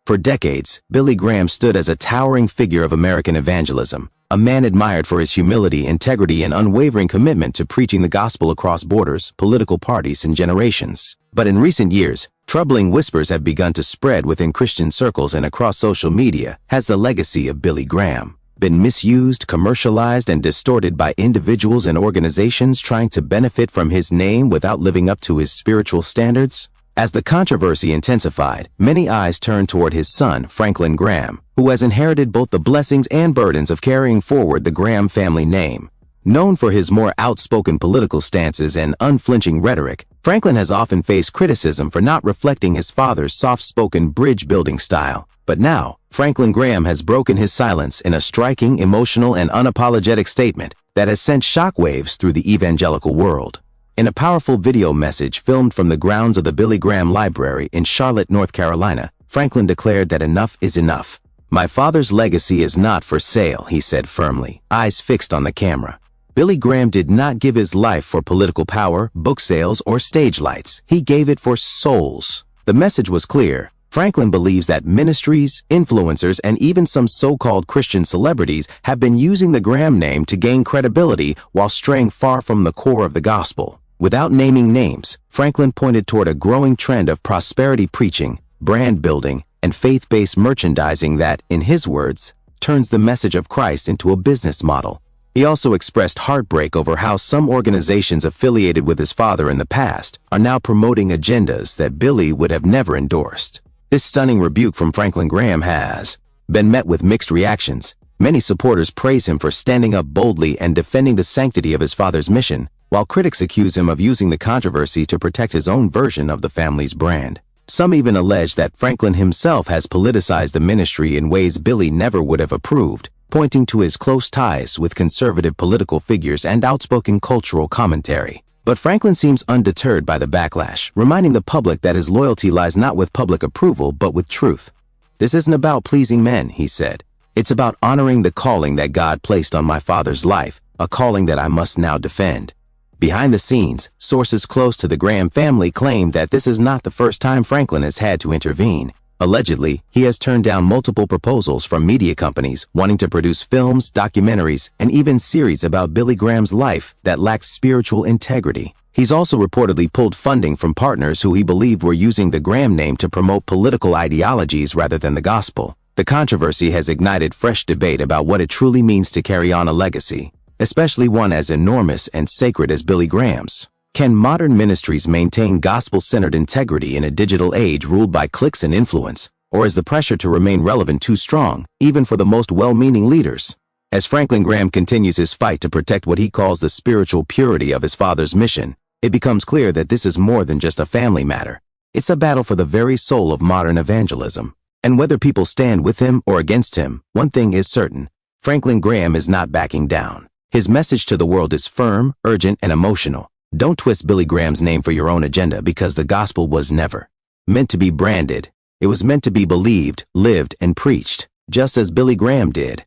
For decades, Billy Graham stood as a towering figure of American evangelism, a man admired for his humility, integrity, and unwavering commitment to preaching the gospel across borders, political parties, and generations. But in recent years, troubling whispers have begun to spread within Christian circles and across social media. Has the legacy of Billy Graham been misused, commercialized, and distorted by individuals and organizations trying to benefit from his name without living up to his spiritual standards? As the controversy intensified, many eyes turned toward his son, Franklin Graham, who has inherited both the blessings and burdens of carrying forward the Graham family name. Known for his more outspoken political stances and unflinching rhetoric, Franklin has often faced criticism for not reflecting his father's soft-spoken bridge-building style. But now, Franklin Graham has broken his silence in a striking, emotional, and unapologetic statement that has sent shockwaves through the evangelical world. In a powerful video message filmed from the grounds of the Billy Graham Library in Charlotte, North Carolina, Franklin declared that enough is enough. "My father's legacy is not for sale," he said firmly, eyes fixed on the camera. Billy Graham did not give his life for political power, book sales, or stage lights. He gave it for souls. The message was clear. Franklin believes that ministries, influencers, and even some so-called Christian celebrities have been using the Graham name to gain credibility while straying far from the core of the gospel. Without naming names, Franklin pointed toward a growing trend of prosperity preaching, brand building, and faith-based merchandising that, in his words, turns the message of Christ into a business model. He also expressed heartbreak over how some organizations affiliated with his father in the past are now promoting agendas that Billy would have never endorsed. This stunning rebuke from Franklin Graham has been met with mixed reactions. Many supporters praise him for standing up boldly and defending the sanctity of his father's mission, while critics accuse him of using the controversy to protect his own version of the family's brand. Some even allege that Franklin himself has politicized the ministry in ways Billy never would have approved, pointing to his close ties with conservative political figures and outspoken cultural commentary. But Franklin seems undeterred by the backlash, reminding the public that his loyalty lies not with public approval but with truth. "This isn't about pleasing men," he said. "It's about honoring the calling that God placed on my father's life, a calling that I must now defend." Behind the scenes, sources close to the Graham family claim that this is not the first time Franklin has had to intervene. Allegedly, he has turned down multiple proposals from media companies wanting to produce films, documentaries, and even series about Billy Graham's life that lacks spiritual integrity. He's also reportedly pulled funding from partners who he believed were using the Graham name to promote political ideologies rather than the gospel. The controversy has ignited fresh debate about what it truly means to carry on a legacy, especially one as enormous and sacred as Billy Graham's. Can modern ministries maintain gospel-centered integrity in a digital age ruled by clicks and influence? Or is the pressure to remain relevant too strong, even for the most well-meaning leaders? As Franklin Graham continues his fight to protect what he calls the spiritual purity of his father's mission, it becomes clear that this is more than just a family matter. It's a battle for the very soul of modern evangelism. And whether people stand with him or against him, one thing is certain: Franklin Graham is not backing down. His message to the world is firm, urgent, and emotional. Don't twist Billy Graham's name for your own agenda, because the gospel was never meant to be branded. It was meant to be believed, lived, and preached, just as Billy Graham did,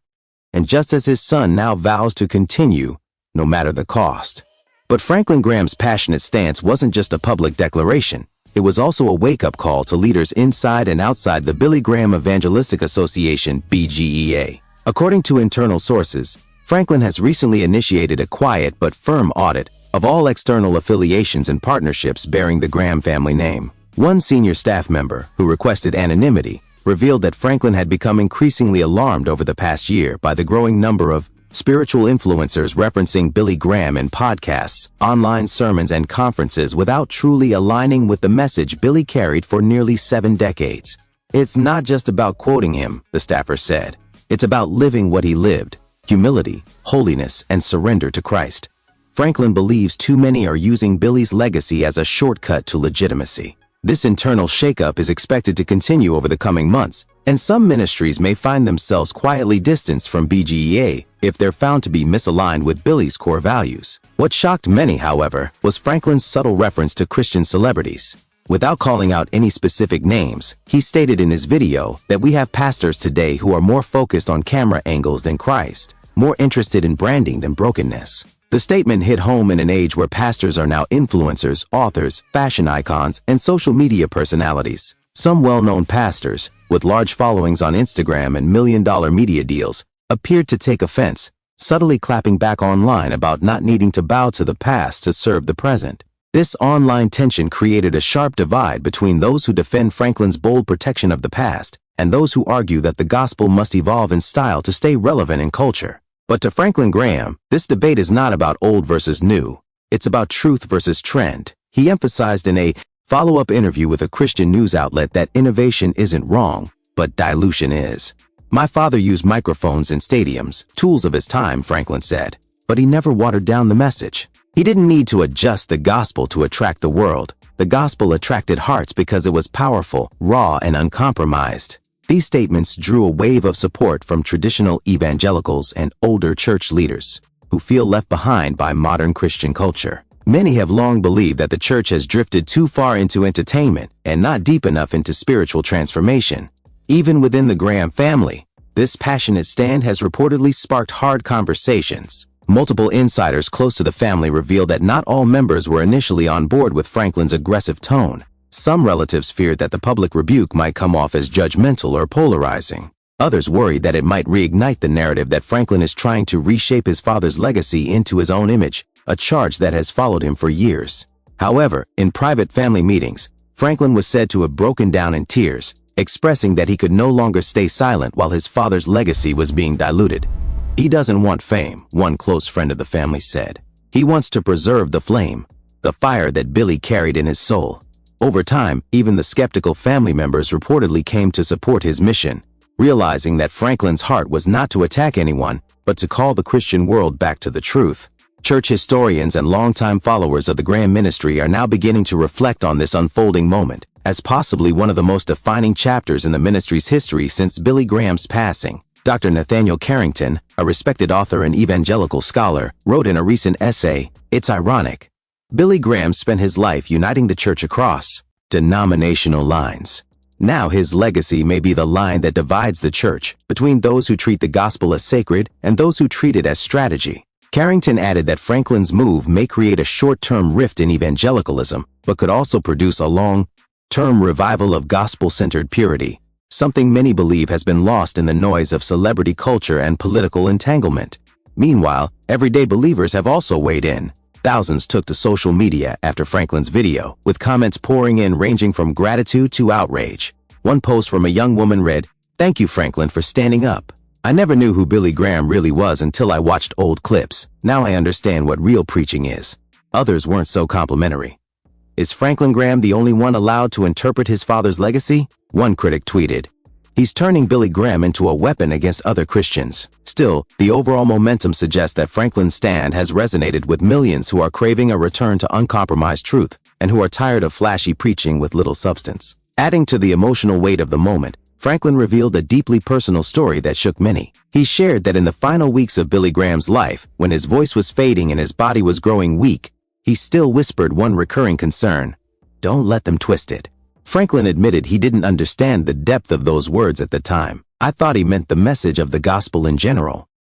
and just as his son now vows to continue, no matter the cost. But Franklin Graham's passionate stance wasn't just a public declaration. It was also a wake-up call to leaders inside and outside the Billy Graham Evangelistic Association, BGEA. According to internal sources, Franklin has recently initiated a quiet but firm audit of all external affiliations and partnerships bearing the Graham family name. One senior staff member, who requested anonymity, revealed that Franklin had become increasingly alarmed over the past year by the growing number of spiritual influencers referencing Billy Graham in podcasts, online sermons, and conferences without truly aligning with the message Billy carried for nearly 7 decades. "It's not just about quoting him," the staffer said. "It's about living what he lived: humility, holiness, and surrender to Christ." Franklin believes too many are using Billy's legacy as a shortcut to legitimacy. This internal shakeup is expected to continue over the coming months, and some ministries may find themselves quietly distanced from BGEA if they're found to be misaligned with Billy's core values. What shocked many, however, was Franklin's subtle reference to Christian celebrities. Without calling out any specific names, he stated in his video that we have pastors today who are more focused on camera angles than Christ, more interested in branding than brokenness. The statement hit home in an age where pastors are now influencers, authors, fashion icons, and social media personalities. Some well-known pastors, with large followings on Instagram and million-dollar media deals, appeared to take offense, subtly clapping back online about not needing to bow to the past to serve the present. This online tension created a sharp divide between those who defend Franklin's bold protection of the past and those who argue that the gospel must evolve in style to stay relevant in culture. But to Franklin Graham, this debate is not about old versus new. It's about truth versus trend. He emphasized in a follow-up interview with a Christian news outlet that innovation isn't wrong, but dilution is. "My father used microphones in stadiums, tools of his time," Franklin said, but he never watered down the message. He didn't need to adjust the gospel to attract the world. The gospel attracted hearts because it was powerful, raw, and uncompromised. These statements drew a wave of support from traditional evangelicals and older church leaders who feel left behind by modern Christian culture. Many have long believed that the church has drifted too far into entertainment and not deep enough into spiritual transformation. Even within the Graham family, this passionate stand has reportedly sparked hard conversations. Multiple insiders close to the family revealed that not all members were initially on board with Franklin's aggressive tone. Some relatives feared that the public rebuke might come off as judgmental or polarizing. Others worried that it might reignite the narrative that Franklin is trying to reshape his father's legacy into his own image, a charge that has followed him for years. However, in private family meetings, Franklin was said to have broken down in tears, expressing that he could no longer stay silent while his father's legacy was being diluted. "He doesn't want fame," one close friend of the family said. "He wants to preserve the flame, the fire that Billy carried in his soul." Over time, even the skeptical family members reportedly came to support his mission, realizing that Franklin's heart was not to attack anyone, but to call the Christian world back to the truth. Church historians and longtime followers of the Graham ministry are now beginning to reflect on this unfolding moment as possibly one of the most defining chapters in the ministry's history since Billy Graham's passing. Dr. Nathaniel Carrington, a respected author and evangelical scholar, wrote in a recent essay, "It's ironic. Billy Graham spent his life uniting the church across denominational lines. Now his legacy may be the line that divides the church between those who treat the gospel as sacred and those who treat it as strategy." Carrington added that Franklin's move may create a short-term rift in evangelicalism, but could also produce a long-term revival of gospel-centered purity, something many believe has been lost in the noise of celebrity culture and political entanglement. Meanwhile, everyday believers have also weighed in. Thousands took to social media after Franklin's video, with comments pouring in ranging from gratitude to outrage. One post from a young woman read, "Thank you, Franklin, for standing up. I never knew who Billy Graham really was until I watched old clips. Now I understand what real preaching is." Others weren't so complimentary. "Is Franklin Graham the only one allowed to interpret his father's legacy?" One critic tweeted. "He's turning Billy Graham into a weapon against other Christians." Still, the overall momentum suggests that Franklin's stand has resonated with millions who are craving a return to uncompromised truth and who are tired of flashy preaching with little substance. Adding to the emotional weight of the moment, Franklin revealed a deeply personal story that shook many. He shared that in the final weeks of Billy Graham's life, when his voice was fading and his body was growing weak, he still whispered one recurring concern: "Don't let them twist it." Franklin admitted he didn't understand the depth of those words at the time. "I thought he meant the message of the gospel in general."